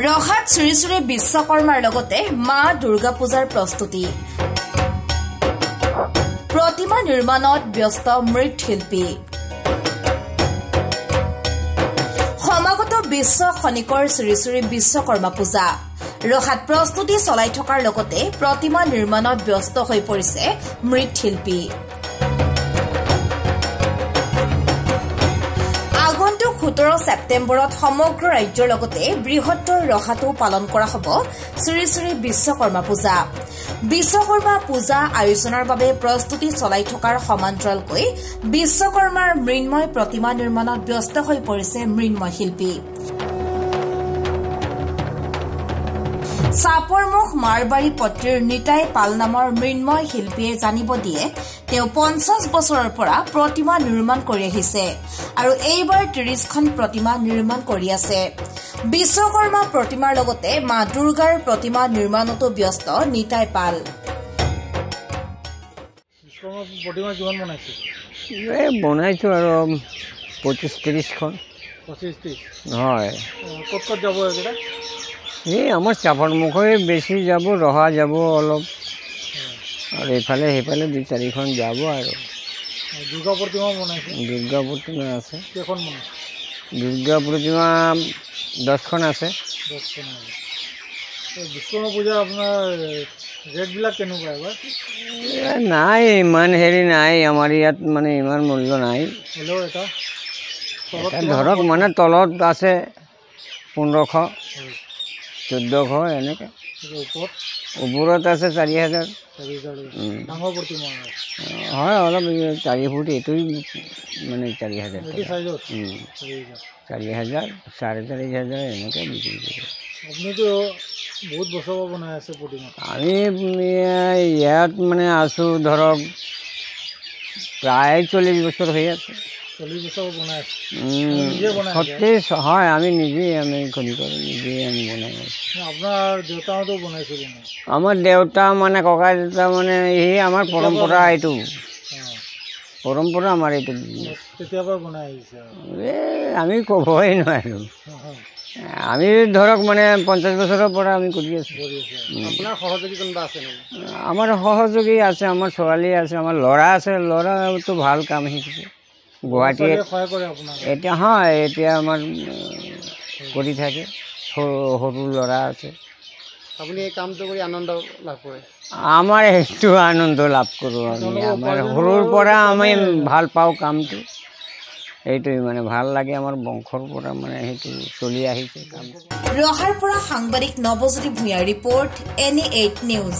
ৰহাত শ্ৰী শ্ৰী বিশ্বকৰ্মাৰ লগতে মা দুৰ্গা পূজাৰ প্ৰস্তুতি প্ৰতিমা নিৰ্মাণত ব্যস্ত মৃৎশিল্পী সমাগত বিশ্ব খনিকৰ শ্ৰী শ্ৰী বিশ্বকৰ্মা পূজা ৰহাত প্ৰস্তুতি চলাই থকাৰ লগতে প্ৰতিমা নিৰ্মাণত ব্যস্ত হৈ পৰিছে মৃৎশিল্পী আগন্তুক 17 ছেপ্টেম্বৰত সমগ্ৰ ৰাজ্যৰ লগতে বৃহত্তৰ ৰহাতো পালন কৰা হ'ব শ্ৰী শ্ৰী বিশ্বকৰ্মা পূজা বিশ্বকৰ্মা পূজা আয়োজনৰ বাবে প্ৰস্তুতি চলাই থকাৰ সমান্তৰালকৈ বিশ্বকৰ্মাৰ মৃন্ময় প্ৰতিমা নিৰ্মাণত ব্যস্ত হৈ পৰিছে মৃন্ময় শিল্পী চাপৰমুখ মাৰবাৰী পট্টিৰ নিতাই পাল নামৰ মৃন্ময় শিল্পীয়ে জানিব দিয়ে তেওঁ 50 বছৰৰ পৰা প্ৰতিমা নিৰ্মাণ কৰি আহিছে আৰু এইবাৰ 30খন প্ৰতিমা নিৰ্মাণ কৰি আছে বিশ্বকৰ্মা প্ৰতিমাৰ লগতে মা দুৰ্গাৰ প্ৰতিমা নিৰ্মাণতো ব্যস্ত নিতাই পাল বিশ্বকৰ্মা প্ৰতিমা কিমান বনাইছে বনাইছো আৰু 25-30খন 25-30 হয় ক'ত যাব এইকেইটা এই আমাৰ চাপৰমুখে বেছি যাব ৰহা যাব অলপ আৰু এইফালে সেইফালে 2-4খন যাব আৰু দুৰ্গা প্ৰতিমা বনাইছে দুৰ্গা প্ৰতিমা আছে কেইখন বনাইছে দুৰ্গা প্ৰতিমা 10খন আছে 10খন বিশ্বকৰ্মা পূজা আপোনাৰ ৰেটবিলাক কেনেকুৱা এবাৰ নাই ইমান হেৰি নাই আমাৰ ইয়াত মানে ইমান মূল্য নাই হ'লেও এটা ধৰক মানে তলত আছে 1500 1400 এনেকৈ ওপৰত আছে 4000 ডাঙৰ প্ৰতিমা হয় অলপ 4 ফুট এইটোই মানে 4000 4000 4,500 এনেকৈ বিক্ৰী কৰোঁ আপুনিতো বহুত বছৰ বনাই আছে প্ৰতিমা আমি ইয়াত মানে আছোঁ ধৰক প্ৰায় 40 বছৰ হৈ আছে 40 বছৰ বনাই আছে হয় আমি নিজেই আমি খনি কৰোঁ নিজেই আমি বনাই আছোঁ আপোনাৰ দেউতাহঁতেও বনাইছিল আমাৰ দেউতা মানে ককা দেউতা মানে এই আমাৰ পৰম্পৰা এইটো পৰম্পৰা আমাৰ এইটো তেতিয়াৰ পৰা বনাই আহিছে আমি ক'বই নোৱাৰোঁ আমি ধৰক মানে 50 বছৰৰ পৰা আমি কৰি আছোঁ আপোনাৰ সহযোগী কোনোবা আছে নেকি আমাৰ সহযোগী আছে আমাৰ ছোৱালী আছে আমাৰ ল'ৰা আছে ল'ৰাটো ভাল কাম শিকিছে গুৱাহাটীত এতিয়া হয় এতিয়া আমাৰ কৰি থাকে সৰু ল'ৰা আছে আপুনি এই কামটো কৰি আনন্দ লাভ কৰে আমাৰ সেইটো আনন্দ লাভ কৰোঁ আমি আমাৰ সৰুৰ পৰা আমি ভাল পাওঁ কামটো এইটোৱে মানে ভাল লাগে আমাৰ বংশৰ পৰা মানে সেইটো চলি আহিছে কামটো ৰহাৰ পৰা সাংবাদিক নৱজ্যোতি ভূঞাৰ ৰিপৰ্ট NE8 নিউজ